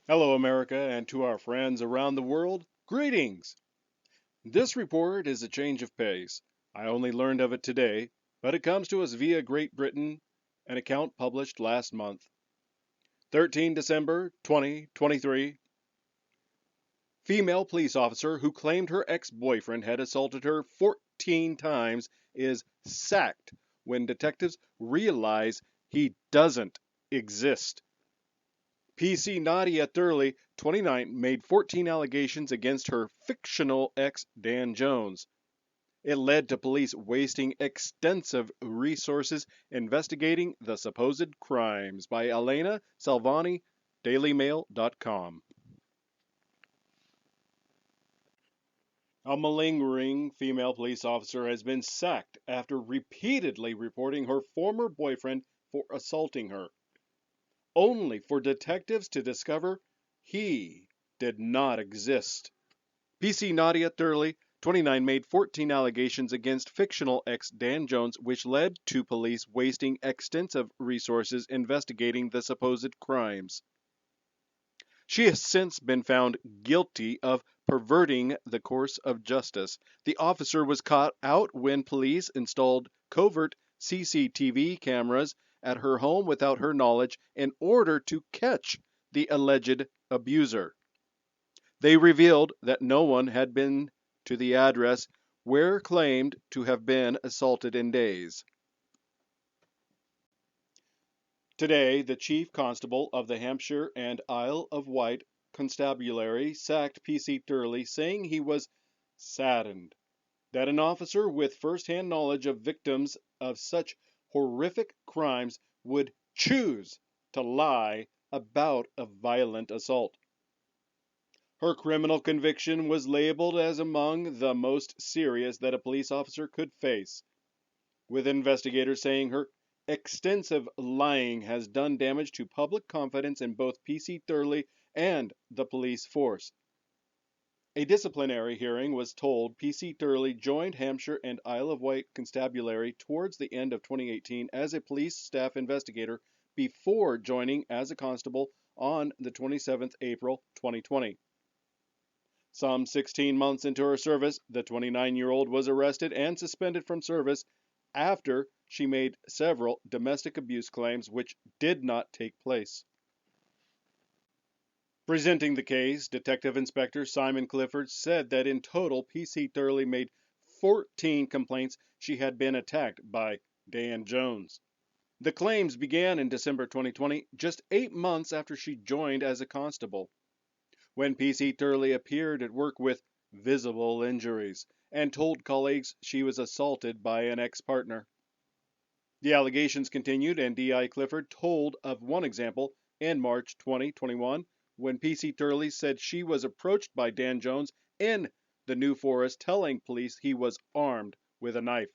Hello, America, and to our friends around the world, greetings! This report is a change of pace. I only learned of it today, but it comes to us via Great Britain, an account published last month. 13 December 2023. Female police officer who claimed her ex-boyfriend had assaulted her 14 times is sacked when detectives realize he doesn't exist. PC Nadia Thurley, 29, made 14 allegations against her fictional ex Dan Jones. It led to police wasting extensive resources investigating the supposed crimes. By Elena Salvani, DailyMail.com. A malingering female police officer has been sacked after repeatedly reporting her former boyfriend for assaulting her, only for detectives to discover he did not exist. PC Nadia Thurley, 29, made 14 allegations against fictional ex Dan Jones, which led to police wasting extensive resources investigating the supposed crimes. She has since been found guilty of perverting the course of justice. The officer was caught out when police installed covert CCTV cameras at her home without her knowledge in order to catch the alleged abuser. They revealed that no one had been to the address where claimed to have been assaulted in days. Today, the chief constable of the Hampshire and Isle of Wight Constabulary sacked PC Thurley, saying he was saddened that an officer with first-hand knowledge of victims of such horrific crimes would choose to lie about a violent assault. Her criminal conviction was labeled as among the most serious that a police officer could face, with investigators saying her extensive lying has done damage to public confidence in both PC Thurley and the police force. A disciplinary hearing was told PC Thurley joined Hampshire and Isle of Wight Constabulary towards the end of 2018 as a police staff investigator before joining as a constable on the 27th April 2020. Some 16 months into her service, the 29-year-old was arrested and suspended from service after she made several domestic abuse claims which did not take place. Presenting the case, Detective Inspector Simon Clifford said that in total, PC Thurley made 14 complaints she had been attacked by Dan Jones. The claims began in December 2020, just 8 months after she joined as a constable, when PC Thurley appeared at work with visible injuries and told colleagues she was assaulted by an ex-partner. The allegations continued, and DI Clifford told of one example in March 2021 when PC Thurley said she was approached by Dan Jones in the New Forest telling police he was armed with a knife.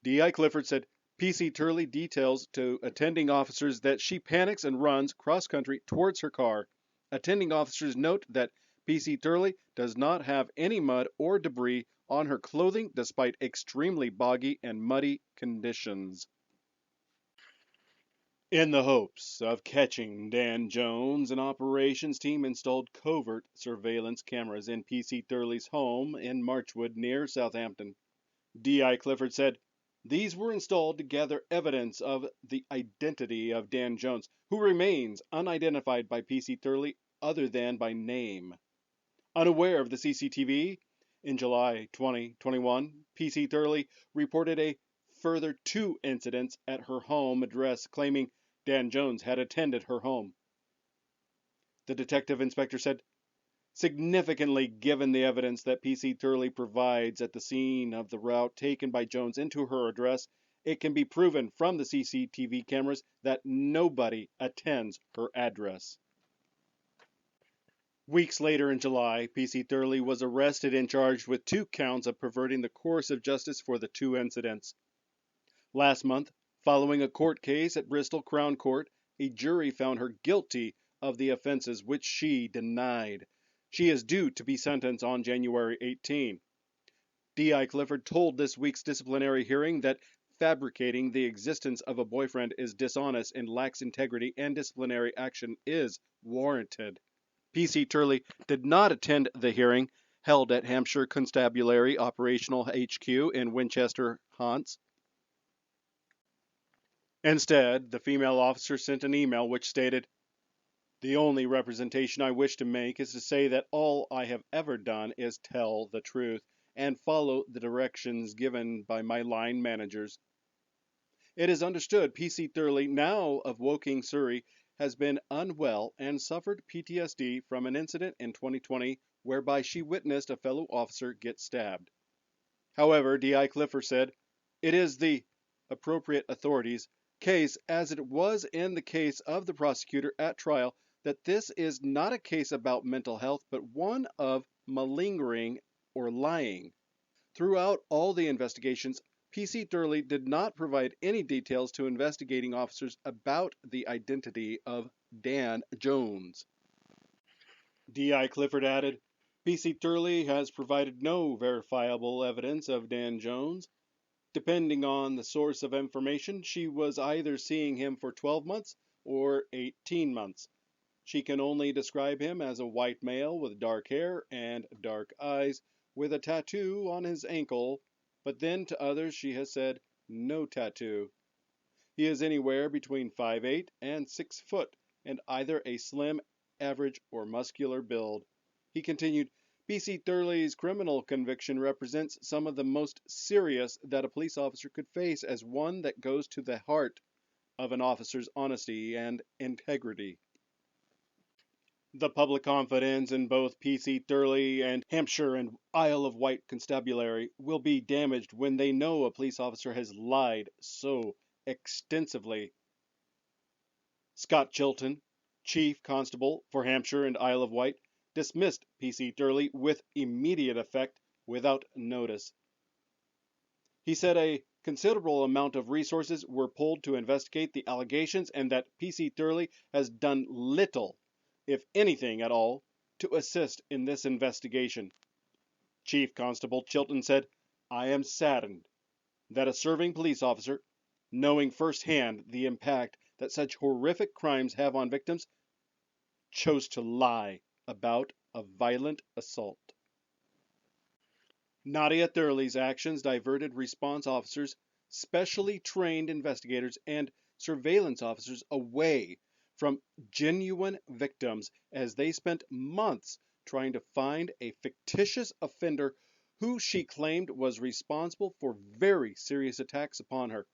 DI Clifford said PC Thurley details to attending officers that she panics and runs cross-country towards her car. Attending officers note that PC Thurley does not have any mud or debris on her clothing despite extremely boggy and muddy conditions. In the hopes of catching Dan Jones, an operations team installed covert surveillance cameras in PC Thurley's home in Marchwood near Southampton. D.I. Clifford said these were installed to gather evidence of the identity of Dan Jones, who remains unidentified by PC Thurley other than by name. Unaware of the CCTV, in July 2021, PC Thurley reported a further 2 incidents at her home address, claiming Dan Jones had attended her home. The detective inspector said, significantly given the evidence that PC Thurley provides at the scene of the route taken by Jones into her address, it can be proven from the CCTV cameras that nobody attends her address. Weeks later in July, PC Thurley was arrested and charged with 2 counts of perverting the course of justice for the 2 incidents. Last month, following a court case at Bristol Crown Court, a jury found her guilty of the offenses which she denied. She is due to be sentenced on January 18. D.I. Clifford told this week's disciplinary hearing that fabricating the existence of a boyfriend is dishonest and lacks integrity, and disciplinary action is warranted. P.C. Turley did not attend the hearing held at Hampshire Constabulary Operational HQ in Winchester, Hants. Instead, the female officer sent an email which stated, "The only representation I wish to make is to say that all I have ever done is tell the truth and follow the directions given by my line managers. It is understood P.C. Thurley, now of Woking, Surrey, has been unwell and suffered PTSD from an incident in 2020 whereby she witnessed a fellow officer get stabbed. However, D.I. Clifford said, it is the appropriate authorities' case, as it was in the case of the prosecutor at trial, that this is not a case about mental health, but one of malingering or lying. Throughout all the investigations, P.C. Thurley did not provide any details to investigating officers about the identity of Dan Jones." D.I. Clifford added, "P.C. Thurley has provided no verifiable evidence of Dan Jones. Depending on the source of information, she was either seeing him for 12 months or 18 months. She can only describe him as a white male with dark hair and dark eyes, with a tattoo on his ankle, but then to others she has said no tattoo. He is anywhere between 5'8" and 6 foot, and either a slim, average, or muscular build." He continued, "P.C. Thurley's criminal conviction represents some of the most serious that a police officer could face, as one that goes to the heart of an officer's honesty and integrity. The public confidence in both P.C. Thurley and Hampshire and Isle of Wight Constabulary will be damaged when they know a police officer has lied so extensively." Scott Chilton, Chief Constable for Hampshire and Isle of Wight, dismissed P.C. Thurley with immediate effect without notice. He said a considerable amount of resources were pulled to investigate the allegations and that P.C. Thurley has done little, if anything at all, to assist in this investigation. Chief Constable Chilton said, "I am saddened that a serving police officer, knowing firsthand the impact that such horrific crimes have on victims, chose to lie about a violent assault." Nadia Thurley's actions diverted response officers, specially trained investigators, and surveillance officers away from genuine victims as they spent months trying to find a fictitious offender who she claimed was responsible for very serious attacks upon her.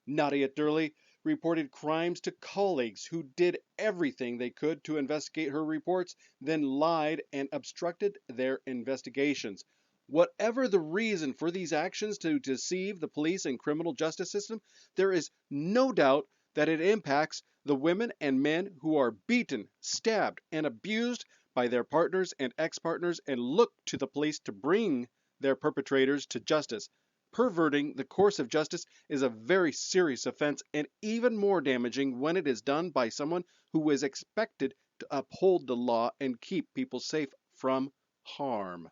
Nadia Thurley reported crimes to colleagues who did everything they could to investigate her reports, then lied and obstructed their investigations. Whatever the reason for these actions to deceive the police and criminal justice system, there is no doubt that it impacts the women and men who are beaten, stabbed, and abused by their partners and ex-partners and look to the police to bring their perpetrators to justice. Perverting the course of justice is a very serious offense, and even more damaging when it is done by someone who is expected to uphold the law and keep people safe from harm.